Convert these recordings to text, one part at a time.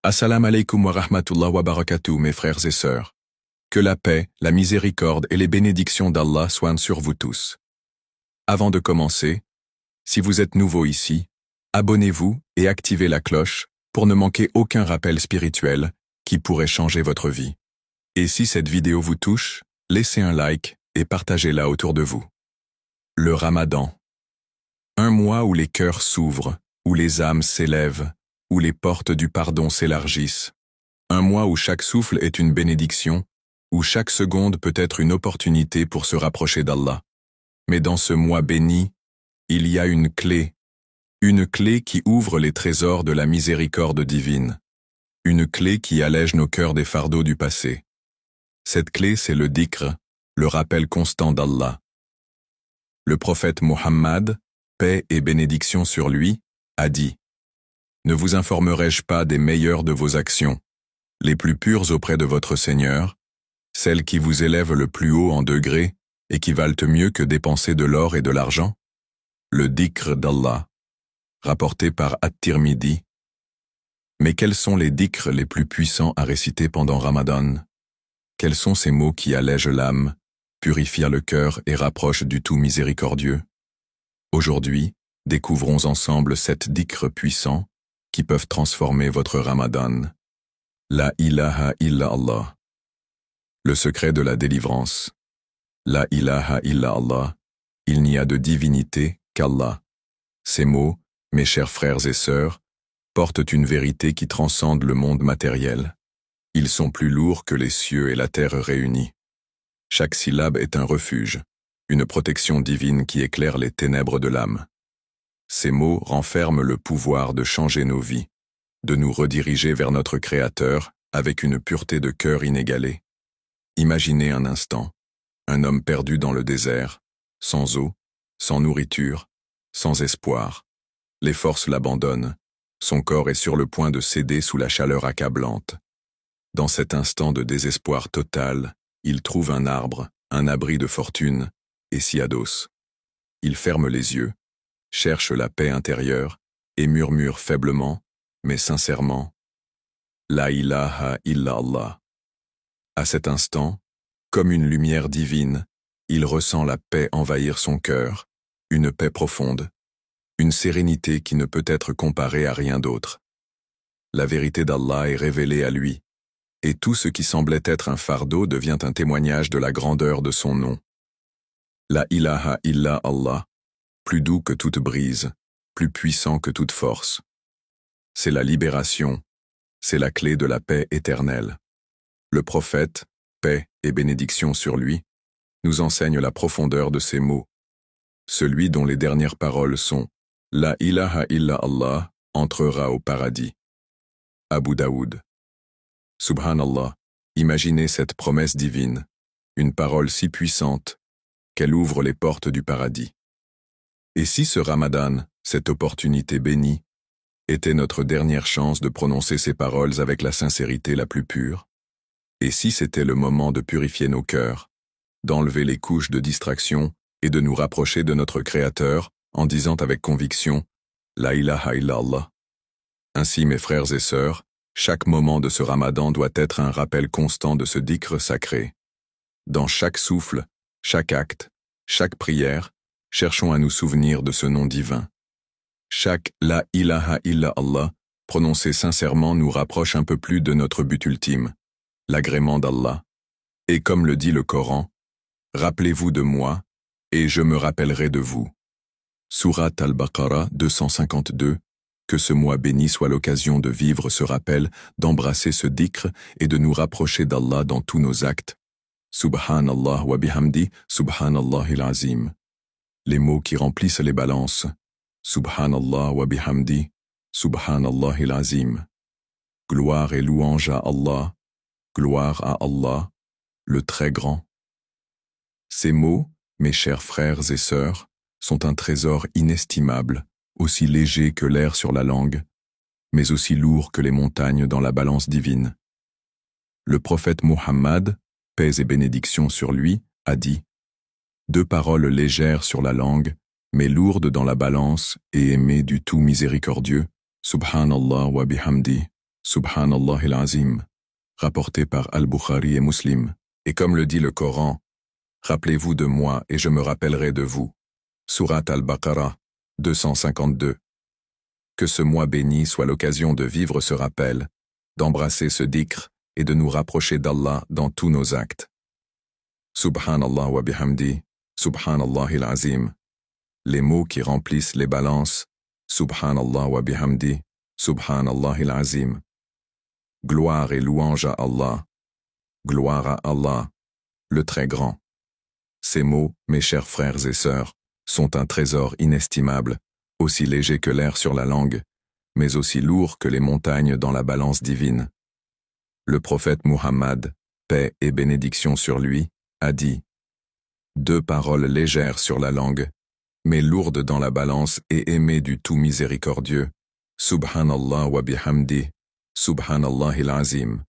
Assalamu alaikum wa rahmatullah wa barakatuh, mes frères et sœurs. Que la paix, la miséricorde et les bénédictions d'Allah soient sur vous tous. Avant de commencer, si vous êtes nouveau ici, abonnez-vous et activez la cloche pour ne manquer aucun rappel spirituel qui pourrait changer votre vie. Et si cette vidéo vous touche, laissez un like et partagez-la autour de vous. Le Ramadan. Un mois où les cœurs s'ouvrent, où les âmes s'élèvent, où les portes du pardon s'élargissent. Un mois où chaque souffle est une bénédiction, où chaque seconde peut être une opportunité pour se rapprocher d'Allah. Mais dans ce mois béni, il y a une clé qui ouvre les trésors de la miséricorde divine, une clé qui allège nos cœurs des fardeaux du passé. Cette clé, c'est le dhikr, le rappel constant d'Allah. Le prophète Muhammad, paix et bénédiction sur lui, a dit: Ne vous informerai-je pas des meilleures de vos actions, les plus pures auprès de votre Seigneur, celles qui vous élèvent le plus haut en degrés et qui valent mieux que dépenser de l'or et de l'argent? Le dhikr d'Allah, rapporté par At-Tirmidhi. Mais quels sont les dhikrs les plus puissants à réciter pendant Ramadan? Quels sont ces mots qui allègent l'âme, purifient le cœur et rapprochent du tout miséricordieux? Aujourd'hui, découvrons ensemble 7 dhikrs puissants qui peuvent transformer votre Ramadan. La ilaha illa Allah. Le secret de la délivrance. La ilaha illa Allah. Il n'y a de divinité qu'Allah. Ces mots, mes chers frères et sœurs, portent une vérité qui transcende le monde matériel. Ils sont plus lourds que les cieux et la terre réunis. Chaque syllabe est un refuge, une protection divine qui éclaire les ténèbres de l'âme. Ces mots renferment le pouvoir de changer nos vies, de nous rediriger vers notre Créateur avec une pureté de cœur inégalée. Imaginez un instant, un homme perdu dans le désert, sans eau, sans nourriture, sans espoir. Les forces l'abandonnent, son corps est sur le point de céder sous la chaleur accablante. Dans cet instant de désespoir total, il trouve un arbre, un abri de fortune, et s'y adosse. Il ferme les yeux, cherche la paix intérieure et murmure faiblement, mais sincèrement: La ilaha illa Allah. À cet instant, comme une lumière divine, il ressent la paix envahir son cœur, une paix profonde, une sérénité qui ne peut être comparée à rien d'autre. La vérité d'Allah est révélée à lui, et tout ce qui semblait être un fardeau devient un témoignage de la grandeur de son nom. La ilaha illa Allah, plus doux que toute brise, plus puissant que toute force. C'est la libération, c'est la clé de la paix éternelle. Le prophète, paix et bénédiction sur lui, nous enseigne la profondeur de ces mots. Celui dont les dernières paroles sont « La ilaha illa Allah entrera au paradis ». Abu Daoud. Subhanallah, imaginez cette promesse divine, une parole si puissante qu'elle ouvre les portes du paradis. Et si ce Ramadan, cette opportunité bénie, était notre dernière chance de prononcer ces paroles avec la sincérité la plus pure? Et si c'était le moment de purifier nos cœurs, d'enlever les couches de distraction et de nous rapprocher de notre Créateur en disant avec conviction « La ilaha illallah ». Ainsi, mes frères et sœurs, chaque moment de ce Ramadan doit être un rappel constant de ce dhikr sacré. Dans chaque souffle, chaque acte, chaque prière, cherchons à nous souvenir de ce nom divin. Chaque « La ilaha illa Allah » prononcé sincèrement nous rapproche un peu plus de notre but ultime, l'agrément d'Allah. Et comme le dit le Coran, « Rappelez-vous de moi, et je me rappellerai de vous ». Surat al-Baqarah 252. Que ce mois béni soit l'occasion de vivre ce rappel, d'embrasser ce dhikr et de nous rapprocher d'Allah dans tous nos actes. Subhanallah wa bihamdi, subhanallahil azim. Les mots qui remplissent les balances. Subhanallah wa bihamdi, subhanallahil azim. Gloire et louange à Allah, gloire à Allah, le très grand. Ces mots, mes chers frères et sœurs, sont un trésor inestimable, aussi léger que l'air sur la langue, mais aussi lourd que les montagnes dans la balance divine. Le prophète Muhammad, paix et bénédiction sur lui, a dit « 2 paroles légères sur la langue, mais lourdes dans la balance et aimées du tout miséricordieux, subhanallah wa bihamdi, Subhanallah al-Azim, rapporté par Al-Bukhari et Muslim. Et comme le dit le Coran, rappelez-vous de moi et je me rappellerai de vous. Surat Al-Baqarah, 252. Que ce mois béni soit l'occasion de vivre ce rappel, d'embrasser ce dhikr et de nous rapprocher d'Allah dans tous nos actes. Subhanallah wa bihamdi, Subhanallah al-Azim. Les mots qui remplissent les balances, Subhanallah wa bihamdi, Subhanallah al-Azim. Gloire et louange à Allah. Gloire à Allah, le très grand. Ces mots, mes chers frères et sœurs, sont un trésor inestimable, aussi léger que l'air sur la langue, mais aussi lourd que les montagnes dans la balance divine. Le prophète Muhammad, paix et bénédiction sur lui, a dit « Deux paroles légères sur la langue, mais lourdes dans la balance et aimées du tout miséricordieux, Subhanallah wa bihamdi, Subhanallah al-Azim »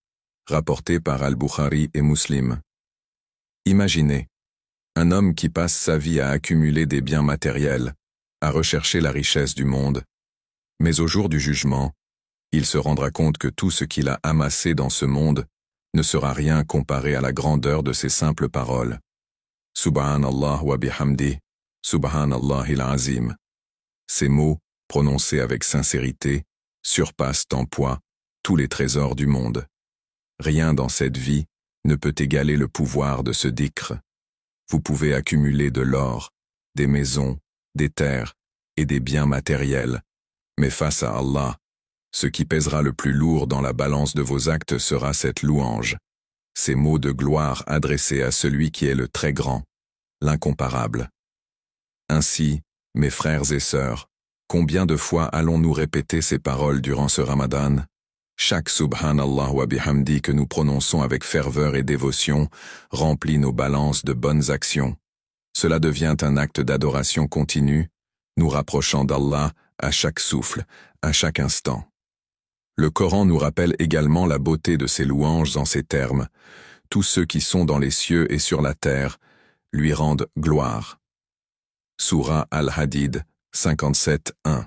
rapporté par Al-Bukhari et Muslim. Imaginez, un homme qui passe sa vie à accumuler des biens matériels, à rechercher la richesse du monde, mais au jour du jugement, il se rendra compte que tout ce qu'il a amassé dans ce monde ne sera rien comparé à la grandeur de ces simples paroles. Subhanallah wa bihamdi, Subhanallah al-Azim. Ces mots, prononcés avec sincérité, surpassent en poids tous les trésors du monde. Rien dans cette vie ne peut égaler le pouvoir de ce dhikr. Vous pouvez accumuler de l'or, des maisons, des terres et des biens matériels, mais face à Allah, ce qui pèsera le plus lourd dans la balance de vos actes sera cette louange, ces mots de gloire adressés à celui qui est le très grand, l'incomparable. Ainsi, mes frères et sœurs, combien de fois allons-nous répéter ces paroles durant ce Ramadan? Chaque Subhanallah wa bihamdi que nous prononçons avec ferveur et dévotion remplit nos balances de bonnes actions. Cela devient un acte d'adoration continue, nous rapprochant d'Allah à chaque souffle, à chaque instant. Le Coran nous rappelle également la beauté de ces louanges en ces termes. Tous ceux qui sont dans les cieux et sur la terre lui rendent gloire. Sourate Al-Hadid 57:1.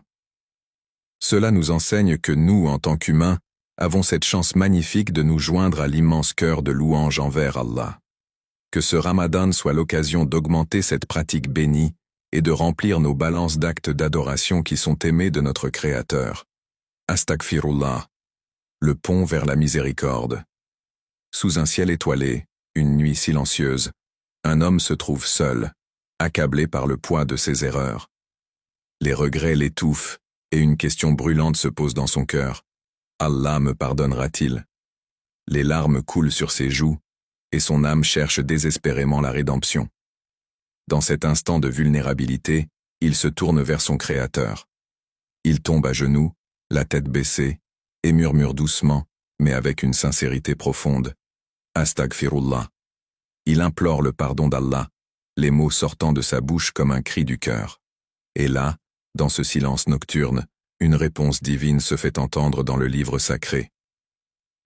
Cela nous enseigne que nous, en tant qu'humains, avons cette chance magnifique de nous joindre à l'immense cœur de louange envers Allah. Que ce Ramadan soit l'occasion d'augmenter cette pratique bénie et de remplir nos balances d'actes d'adoration qui sont aimés de notre Créateur. Astaghfirullah, le pont vers la miséricorde. Sous un ciel étoilé, une nuit silencieuse, un homme se trouve seul, accablé par le poids de ses erreurs. Les regrets l'étouffent et une question brûlante se pose dans son cœur. Allah me pardonnera-t-il? Les larmes coulent sur ses joues, et son âme cherche désespérément la rédemption. Dans cet instant de vulnérabilité, il se tourne vers son Créateur. Il tombe à genoux, la tête baissée, et murmure doucement, mais avec une sincérité profonde. Astaghfirullah. Il implore le pardon d'Allah, les mots sortant de sa bouche comme un cri du cœur. Et là, dans ce silence nocturne, une réponse divine se fait entendre dans le livre sacré.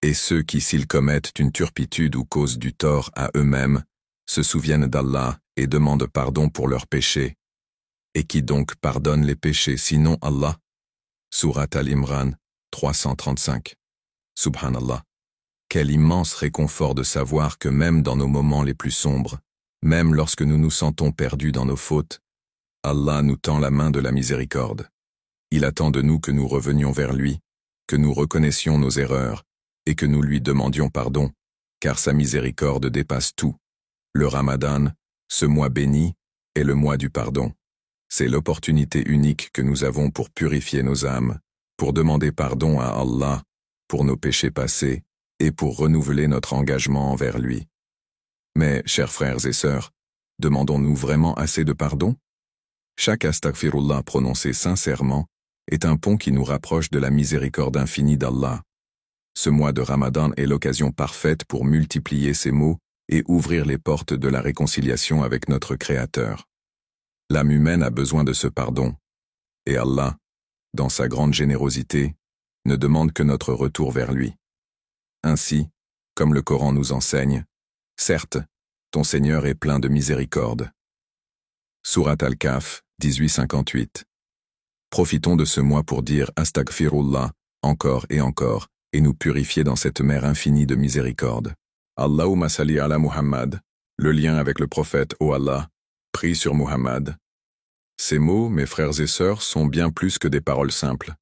Et ceux qui, s'ils commettent une turpitude ou causent du tort à eux-mêmes, se souviennent d'Allah et demandent pardon pour leurs péchés. Et qui donc pardonne les péchés sinon Allah? Sourate Al-Imran 335. Subhanallah. Quel immense réconfort de savoir que même dans nos moments les plus sombres, même lorsque nous nous sentons perdus dans nos fautes, Allah nous tend la main de la miséricorde. Il attend de nous que nous revenions vers lui, que nous reconnaissions nos erreurs, et que nous lui demandions pardon, car sa miséricorde dépasse tout. Le Ramadan, ce mois béni, est le mois du pardon. C'est l'opportunité unique que nous avons pour purifier nos âmes, pour demander pardon à Allah, pour nos péchés passés, et pour renouveler notre engagement envers lui. Mais, chers frères et sœurs, demandons-nous vraiment assez de pardon? Chaque astaghfirullah prononcé sincèrement est un pont qui nous rapproche de la miséricorde infinie d'Allah. Ce mois de Ramadan est l'occasion parfaite pour multiplier ces mots et ouvrir les portes de la réconciliation avec notre Créateur. L'âme humaine a besoin de ce pardon, et Allah, dans sa grande générosité, ne demande que notre retour vers lui. Ainsi, comme le Coran nous enseigne, certes, ton Seigneur est plein de miséricorde. Sourate Al-Kahf, 1858. Profitons de ce mois pour dire Astaghfirullah encore et encore, et nous purifier dans cette mer infinie de miséricorde. Allahumma salli ala Muhammad, le lien avec le prophète, ô Allah, prie sur Muhammad. Ces mots, mes frères et sœurs, sont bien plus que des paroles simples.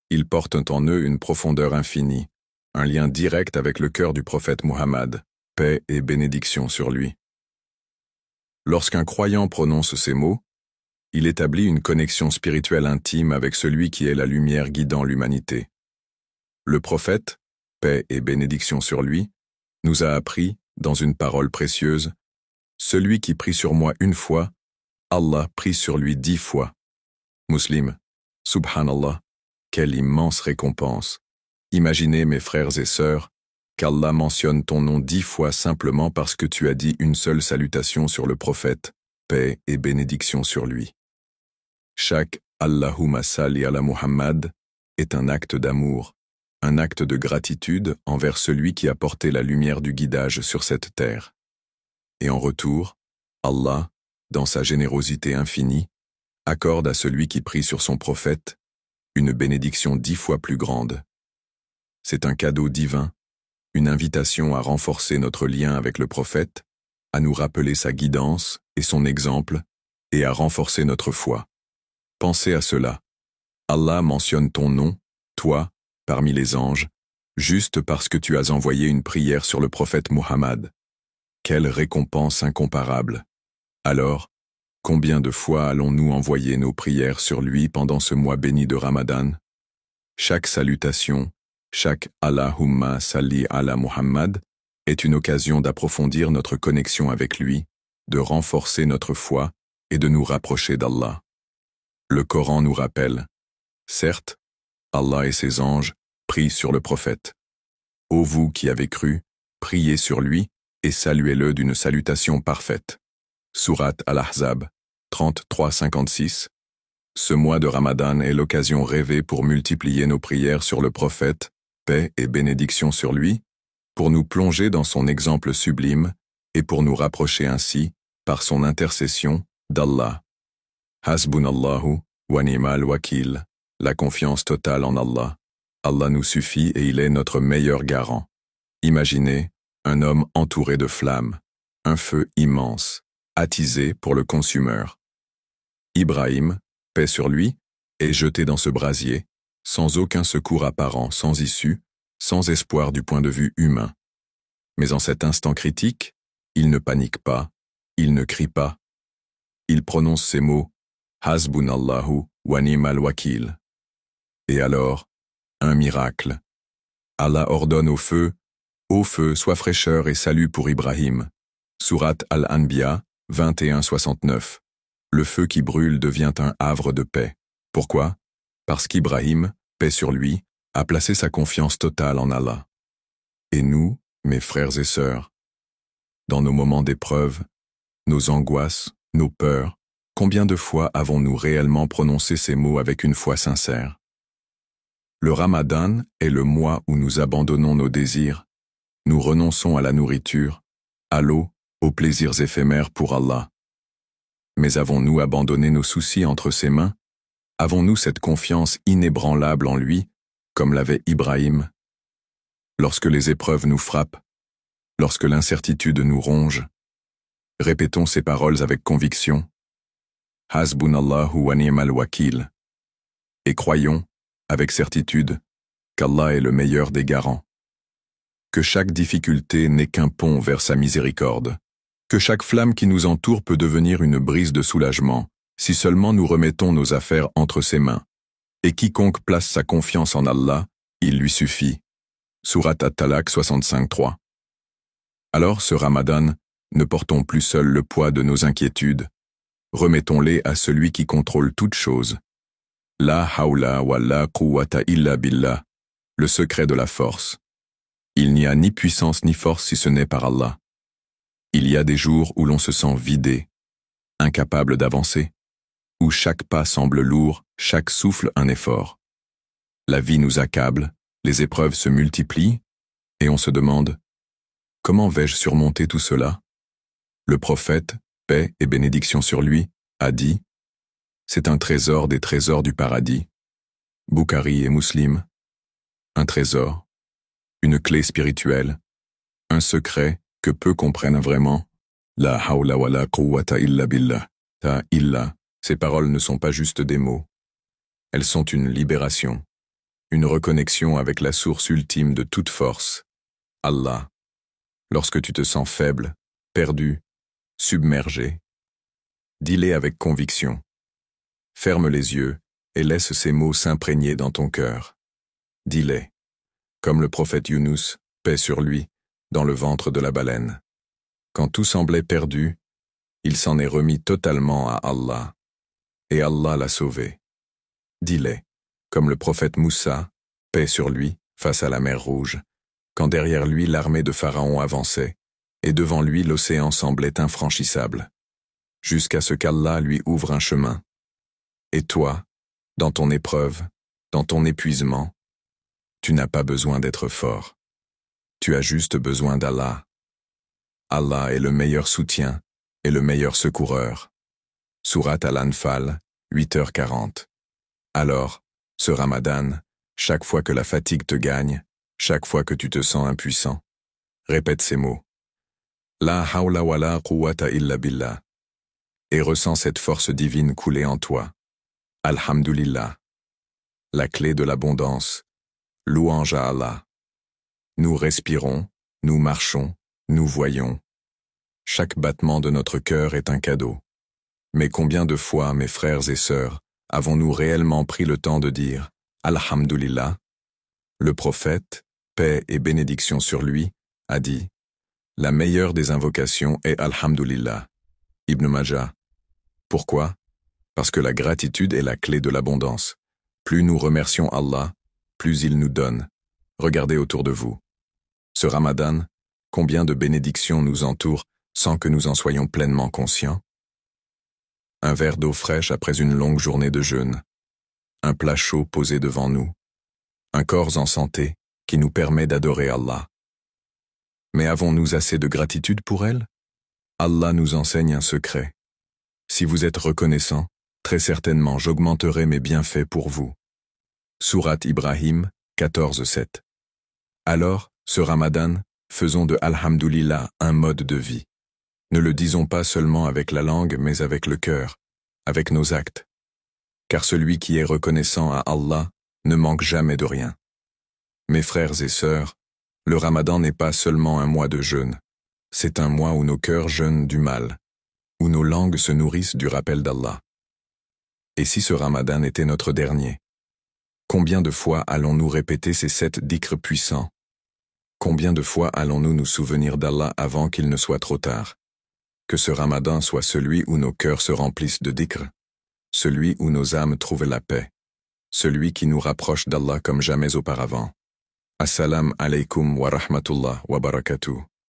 Ils portent en eux une profondeur infinie, un lien direct avec le cœur du prophète Muhammad, paix et bénédiction sur lui. Lorsqu'un croyant prononce ces mots, il établit une connexion spirituelle intime avec celui qui est la lumière guidant l'humanité. Le prophète, paix et bénédiction sur lui, nous a appris, dans une parole précieuse, « Celui qui prie sur moi une fois, Allah prie sur lui 10 fois. » Muslim, subhanallah, quelle immense récompense. Imaginez, mes frères et sœurs, qu'Allah mentionne ton nom 10 fois simplement parce que tu as dit une seule salutation sur le prophète, paix et bénédiction sur lui. Chaque Allahumma salli ala Muhammad est un acte d'amour, un acte de gratitude envers celui qui a porté la lumière du guidage sur cette terre. Et en retour, Allah, dans sa générosité infinie, accorde à celui qui prie sur son prophète une bénédiction 10 fois plus grande. C'est un cadeau divin, une invitation à renforcer notre lien avec le prophète, à nous rappeler sa guidance et son exemple, et à renforcer notre foi. Pensez à cela. Allah mentionne ton nom, toi, parmi les anges, juste parce que tu as envoyé une prière sur le prophète Muhammad. Quelle récompense incomparable! Alors, combien de fois allons-nous envoyer nos prières sur lui pendant ce mois béni de Ramadan? Chaque salutation, chaque Allahumma salli ala Muhammad est une occasion d'approfondir notre connexion avec lui, de renforcer notre foi et de nous rapprocher d'Allah. Le Coran nous rappelle, certes, Allah et ses anges prient sur le prophète. Ô vous qui avez cru, priez sur lui et saluez-le d'une salutation parfaite. Sourate Al-Ahzab, 33-56. Ce mois de Ramadan est l'occasion rêvée pour multiplier nos prières sur le prophète, paix et bénédiction sur lui, pour nous plonger dans son exemple sublime et pour nous rapprocher ainsi, par son intercession, d'Allah. Hasbunallahu wa ni'mal wakil, la confiance totale en Allah. Allah nous suffit et il est notre meilleur garant. Imaginez un homme entouré de flammes, un feu immense, attisé pour le consumeur. Ibrahim, paix sur lui, est jeté dans ce brasier, sans aucun secours apparent, sans issue, sans espoir du point de vue humain. Mais en cet instant critique, il ne panique pas, il ne crie pas. Il prononce ces mots, Hasbunallahu wa ni'mal wakil. Et alors, un miracle. Allah ordonne au feu, sois fraîcheur et salut pour Ibrahim. Sourate Al-Anbiya, 21-69. Le feu qui brûle devient un havre de paix. Pourquoi? Parce qu'Ibrahim, paix sur lui, a placé sa confiance totale en Allah. Et nous, mes frères et sœurs, dans nos moments d'épreuve, nos angoisses, nos peurs, combien de fois avons-nous réellement prononcé ces mots avec une foi sincère? Le Ramadan est le mois où nous abandonnons nos désirs, nous renonçons à la nourriture, à l'eau, aux plaisirs éphémères pour Allah. Mais avons-nous abandonné nos soucis entre ses mains? Avons-nous cette confiance inébranlable en lui, comme l'avait Ibrahim? Lorsque les épreuves nous frappent, lorsque l'incertitude nous ronge, répétons ces paroles avec conviction. Hasbunallahu wa ni'mal wakil. Et croyons, avec certitude, qu'Allah est le meilleur des garants. Que chaque difficulté n'est qu'un pont vers sa miséricorde. Que chaque flamme qui nous entoure peut devenir une brise de soulagement, si seulement nous remettons nos affaires entre ses mains. Et quiconque place sa confiance en Allah, il lui suffit. Sourate At-Talaq 65-3. Alors ce Ramadan, ne portons plus seul le poids de nos inquiétudes. Remettons-les à celui qui contrôle toutes choses. La hawla wa la quwwata illa billah, le secret de la force. Il n'y a ni puissance ni force si ce n'est par Allah. Il y a des jours où l'on se sent vidé, incapable d'avancer, où chaque pas semble lourd, chaque souffle un effort. La vie nous accable, les épreuves se multiplient, et on se demande « Comment vais-je surmonter tout cela ?» Le prophète, paix et bénédiction sur lui, a dit « C'est un trésor des trésors du paradis. » Bukhari et Muslim. Un trésor, une clé spirituelle, un secret que peu comprennent vraiment. La hawla wa la quwwata illa billah. Ta illa, ces paroles ne sont pas juste des mots. Elles sont une libération, une reconnexion avec la source ultime de toute force, Allah. Lorsque tu te sens faible, perdu, submergé, dis-les avec conviction. Ferme les yeux et laisse ces mots s'imprégner dans ton cœur. Dis-les, comme le prophète Younous, paix sur lui, dans le ventre de la baleine. Quand tout semblait perdu, il s'en est remis totalement à Allah, et Allah l'a sauvé. Dis-les, comme le prophète Moussa, paix sur lui, face à la mer Rouge, quand derrière lui l'armée de Pharaon avançait, et devant lui l'océan semblait infranchissable, jusqu'à ce qu'Allah lui ouvre un chemin. Et toi, dans ton épreuve, dans ton épuisement, tu n'as pas besoin d'être fort. Tu as juste besoin d'Allah. Allah est le meilleur soutien et le meilleur secoureur. Sourate Al-Anfal, 8h40. Alors, ce Ramadan, chaque fois que la fatigue te gagne, chaque fois que tu te sens impuissant, répète ces mots. La hawla wa la quwwata illa billah. Et ressens cette force divine couler en toi. Alhamdulillah. La clé de l'abondance. Louange à Allah. Nous respirons, nous marchons, nous voyons. Chaque battement de notre cœur est un cadeau. Mais combien de fois, mes frères et sœurs, avons-nous réellement pris le temps de dire « Alhamdulillah » ? Le prophète, paix et bénédiction sur lui, a dit « La meilleure des invocations est Alhamdulillah » Ibn Majah. Pourquoi ? Parce que la gratitude est la clé de l'abondance. Plus nous remercions Allah, plus il nous donne. Regardez autour de vous. Ce Ramadan, combien de bénédictions nous entourent sans que nous en soyons pleinement conscients ? Un verre d'eau fraîche après une longue journée de jeûne, un plat chaud posé devant nous, un corps en santé qui nous permet d'adorer Allah. Mais avons-nous assez de gratitude pour elle ? Allah nous enseigne un secret. Si vous êtes reconnaissant, très certainement j'augmenterai mes bienfaits pour vous. Sourate Ibrahim, 14:7. Alors, ce Ramadan, faisons de Alhamdulillah un mode de vie. Ne le disons pas seulement avec la langue, mais avec le cœur, avec nos actes. Car celui qui est reconnaissant à Allah ne manque jamais de rien. Mes frères et sœurs, le Ramadan n'est pas seulement un mois de jeûne. C'est un mois où nos cœurs jeûnent du mal, où nos langues se nourrissent du rappel d'Allah. Et si ce Ramadan était notre dernier ? Combien de fois allons-nous répéter ces 7 dhikrs puissants ? Combien de fois allons-nous nous souvenir d'Allah avant qu'il ne soit trop tard ? Que ce Ramadan soit celui où nos cœurs se remplissent de dhikr, celui où nos âmes trouvent la paix, celui qui nous rapproche d'Allah comme jamais auparavant. Assalamu alaikum wa rahmatullah wa barakatuh.